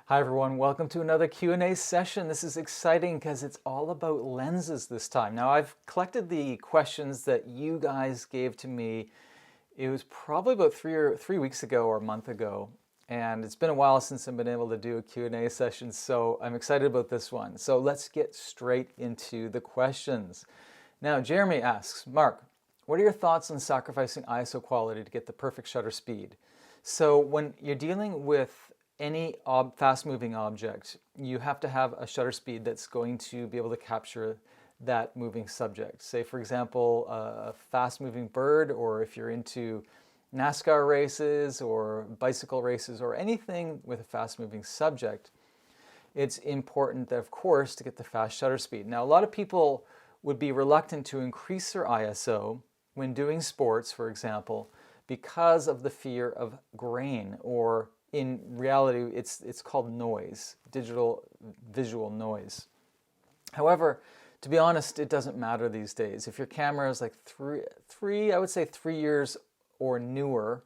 Hi everyone, welcome to another Q&A session. This is exciting because it's all about lenses this time. Now I've collected the questions that you guys gave to me. It was probably about three weeks ago or a month ago, and it's been a while since I've been able to do a Q&A session, so I'm excited about this one. So let's get straight into the questions. Now Jeremy asks, Mark, what are your thoughts on sacrificing ISO quality to get the perfect shutter speed? So when you're dealing with any fast-moving object, you have to have a shutter speed that's going to be able to capture that moving subject. Say, for example, a fast-moving bird, or if you're into NASCAR races or bicycle races or anything with a fast-moving subject, it's important, of course, to get the fast shutter speed. Now, a lot of people would be reluctant to increase their ISO when doing sports, for example, because of the fear of grain, or in reality, it's called noise, digital visual noise. However, to be honest, it doesn't matter these days. If your camera is like I would say 3 years or newer,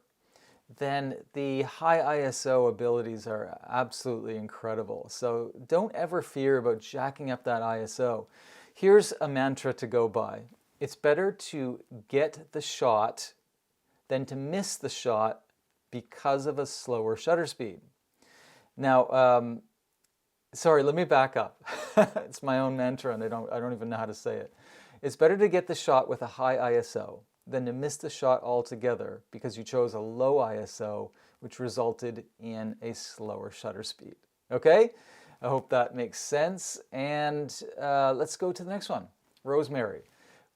then the high ISO abilities are absolutely incredible. So don't ever fear about jacking up that ISO. Here's a mantra to go by. It's better to get the shot than to miss the shot because of a slower shutter speed. Now, sorry, let me back up. It's my own mantra and I don't even know how to say it. It's better to get the shot with a high ISO than to miss the shot altogether because you chose a low ISO, which resulted in a slower shutter speed. Okay? I hope that makes sense. And let's go to the next one. Rosemary,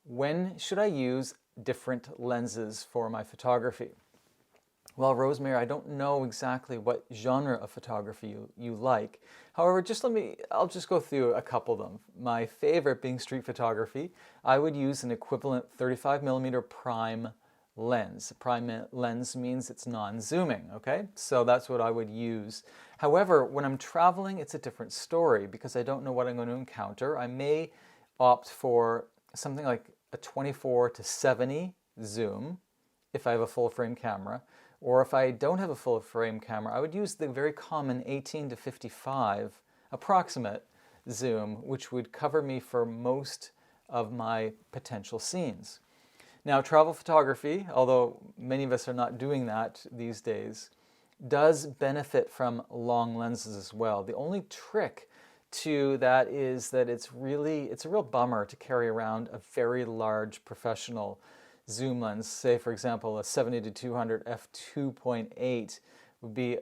when should I use different lenses for my photography? Well, Rosemary, I don't know exactly what genre of photography you like. However, I'll just go through a couple of them. My favorite being street photography. I would use an equivalent 35mm prime lens. Prime lens means it's non-zooming, okay? So that's what I would use. However, when I'm traveling, it's a different story because I don't know what I'm going to encounter. I may opt for something like a 24-70 zoom if I have a full frame camera. Or if I don't have a full frame camera, I would use the very common 18-55 approximate zoom, which would cover me for most of my potential scenes. Now, travel photography, although many of us are not doing that these days, does benefit from long lenses as well. The only trick to that is that it's a real bummer to carry around a very large professional zoom lens. Say, for example, a 70-200 f2.8 would be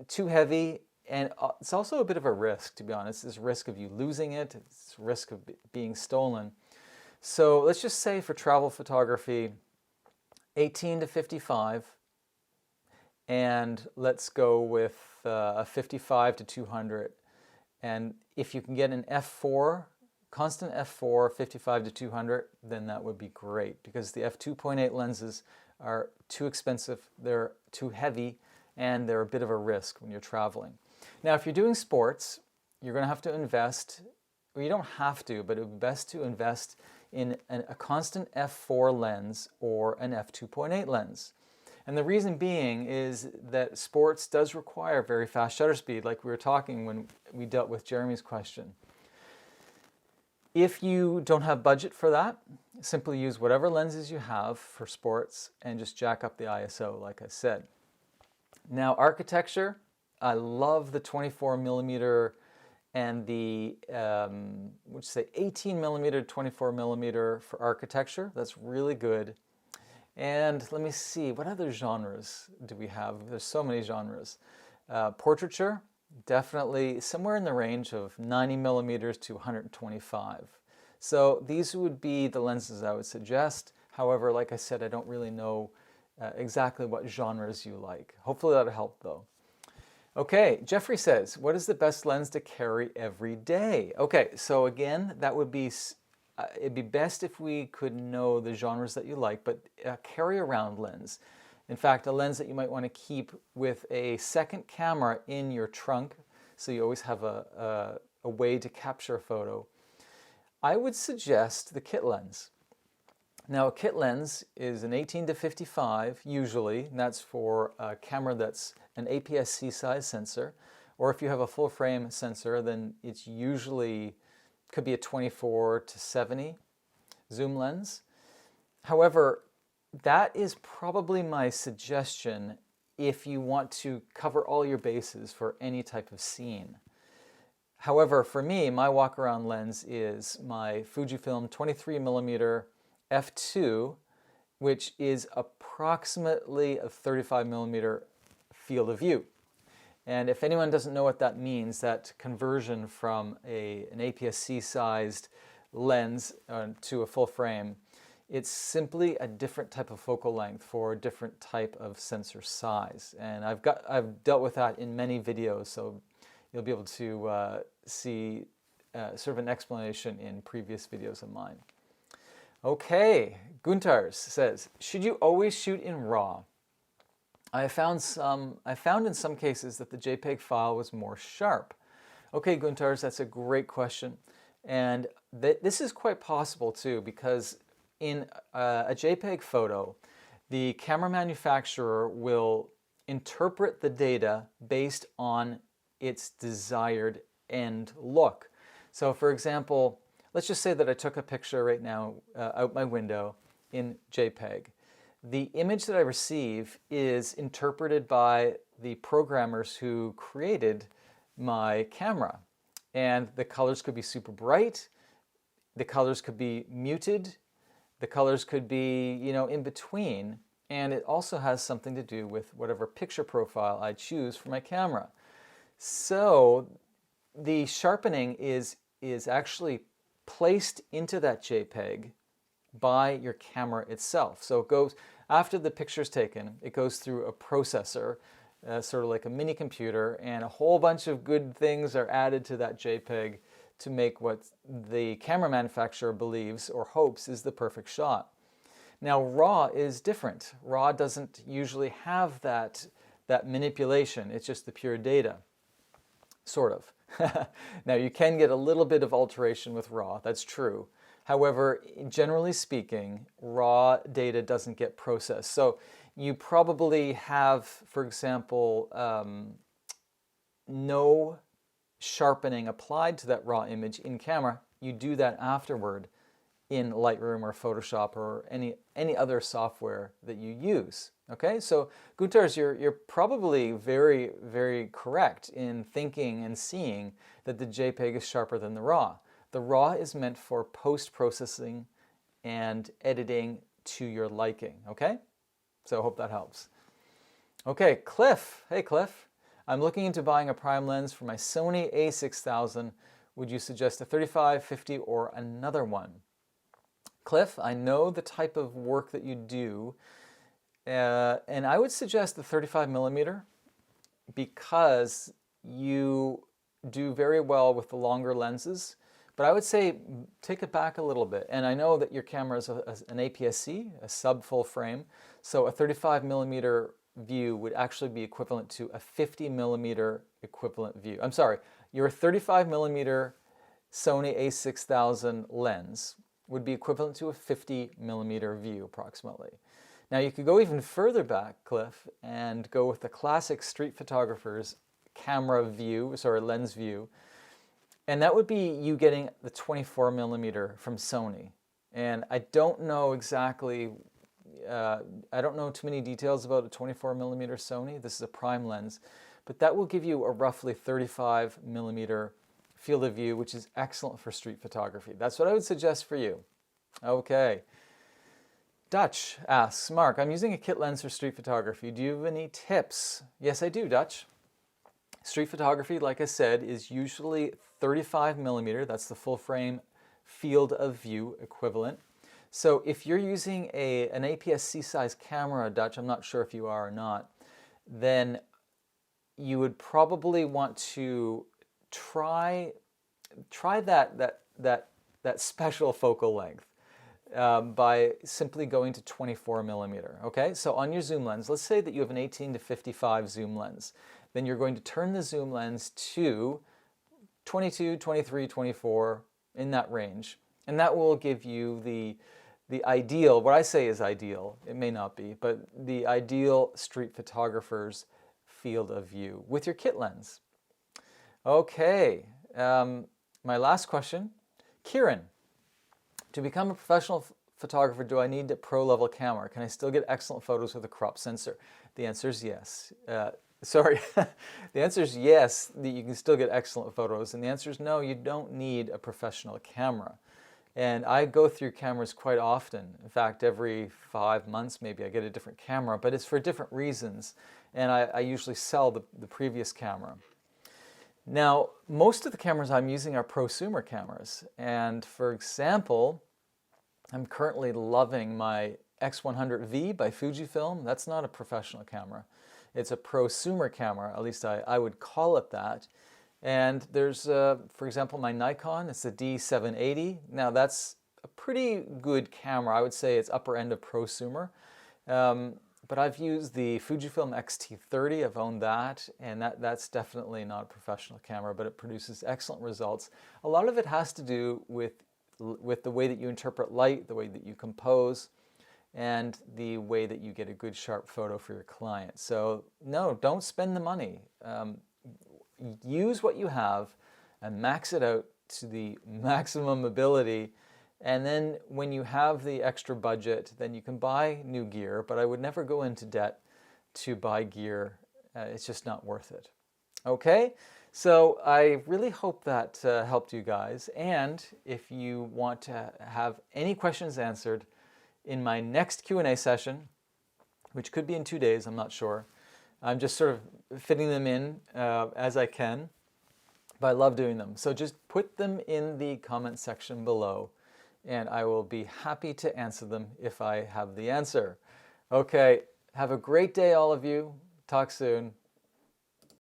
too heavy, and it's also a bit of a risk, to be honest. There's risk of you losing it, it's risk of being stolen. So let's just say for travel photography, 18-55, and let's go with a 55-200. And if you can get an f4, constant f4, 55-200, then that would be great because the f2.8 lenses are too expensive, they're too heavy, and they're a bit of a risk when you're traveling. Now, if you're doing sports, you're going to have to invest, or you don't have to, but it would be best to invest in a constant f4 lens or an f2.8 lens. And the reason being is that sports does require very fast shutter speed, like we were talking when we dealt with Jeremy's question. If you don't have budget for that, simply use whatever lenses you have for sports and just jack up the ISO, like I said. Now, architecture, I love the 24mm and the 18mm, 24mm for architecture. That's really good. And let me see, what other genres do we have? There's so many genres. Portraiture, definitely somewhere in the range of 90mm to 125. So these would be the lenses I would suggest. However, like I said, I don't really know exactly what genres you like. Hopefully that'll help though. Okay, Jeffrey says, what is the best lens to carry every day? Okay, so again, that would be, it'd be best if we could know the genres that you like, but a carry around lens. In fact, a lens that you might want to keep with a second camera in your trunk, so you always have a way to capture a photo. I would suggest the kit lens. Now, a kit lens is an 18-55 usually, and that's for a camera that's an APS-C size sensor, Or if you have a full frame sensor, then it's usually could be a 24 to 70 zoom lens. However, that is probably my suggestion if you want to cover all your bases for any type of scene. However, for me, my walk-around lens is my Fujifilm 23mm f2, which is approximately a 35mm field of view. And if anyone doesn't know what that means, that conversion from an APS-C sized lens to a full frame, it's simply a different type of focal length for a different type of sensor size. And I've dealt with that in many videos, so you'll be able to see sort of an explanation in previous videos of mine. Okay, Guntars says, should you always shoot in RAW? I found in some cases that the JPEG file was more sharp. Okay, Guntars, that's a great question. And this is quite possible too, because in a JPEG photo, the camera manufacturer will interpret the data based on its desired end look. So for example, let's just say that I took a picture right now out my window in JPEG. The image that I receive is interpreted by the programmers who created my camera. And the colors could be super bright, the colors could be muted, the colors could be, in between. And it also has something to do with whatever picture profile I choose for my camera. So the sharpening is actually placed into that JPEG by your camera itself. So it goes, after the picture's taken, it goes through a processor, sort of like a mini computer, and a whole bunch of good things are added to that JPEG to make what the camera manufacturer believes or hopes is the perfect shot. Now RAW is different. RAW doesn't usually have that manipulation. It's just the pure data, sort of. Now you can get a little bit of alteration with RAW, that's true. However, generally speaking, raw data doesn't get processed. So you probably have, for example, no sharpening applied to that raw image in camera. You do that afterward in Lightroom or Photoshop or any other software that you use. Okay, so Guntars, you're probably very, very correct in thinking and seeing that the JPEG is sharper than the RAW. The RAW is meant for post-processing and editing to your liking, okay? So I hope that helps. Okay, Cliff. Hey, Cliff. I'm looking into buying a prime lens for my Sony a6000. Would you suggest a 35, 50, or another one? Cliff, I know the type of work that you do, and I would suggest the 35mm because you do very well with the longer lenses. But I would say take it back a little bit. And I know that your camera is an APS-C, a sub-full frame. So a 35mm view would actually be equivalent to a 50mm equivalent view. I'm sorry, your 35mm Sony a6000 lens would be equivalent to a 50mm view approximately. Now you could go even further back, Cliff, and go with the classic street photographer's camera view, sorry, lens view. And that would be you getting the 24mm from Sony. And I don't know exactly, I don't know too many details about a 24mm Sony. This is a prime lens, but that will give you a roughly 35mm field of view, which is excellent for street photography. That's what I would suggest for you. Okay. Dutch asks, Mark, I'm using a kit lens for street photography. Do you have any tips? Yes, I do, Dutch. Street photography, like I said, is usually 35mm. That's the full frame field of view equivalent. So if you're using an APS-C size camera, Dutch, I'm not sure if you are or not, then you would probably want to try that special focal length by simply going to 24mm. Okay, so on your zoom lens, let's say that you have an 18 to 55 zoom lens. Then you're going to turn the zoom lens to 22, 23, 24, in that range. And that will give you the ideal, what I say is ideal, it may not be, but the ideal street photographer's field of view with your kit lens. Okay, my last question. Kieran, to become a professional photographer, do I need a pro level camera? Can I still get excellent photos with a crop sensor? The answer is yes. Sorry, the answer is yes, that you can still get excellent photos. And the answer is no, you don't need a professional camera. And I go through cameras quite often. In fact, every 5 months maybe I get a different camera, but it's for different reasons. And I usually sell the previous camera. Now, most of the cameras I'm using are prosumer cameras. And for example, I'm currently loving my X100V by Fujifilm. That's not a professional camera. It's a prosumer camera, at least I would call it that. And there's, for example, my Nikon, it's a D780. Now that's a pretty good camera. I would say it's upper end of prosumer. But I've used the Fujifilm X-T30, I've owned that, and that's definitely not a professional camera, but it produces excellent results. A lot of it has to do with the way that you interpret light, the way that you compose, and the way that you get a good sharp photo for your client. So no, don't spend the money. Use what you have and max it out to the maximum ability. And then when you have the extra budget, then you can buy new gear, but I would never go into debt to buy gear. It's just not worth it. Okay, so I really hope that helped you guys. And if you want to have any questions answered in my next Q&A session, which could be in 2 days, I'm not sure. I'm just sort of fitting them in as I can, but I love doing them. So just put them in the comment section below, and I will be happy to answer them if I have the answer. Okay, have a great day, all of you. Talk soon.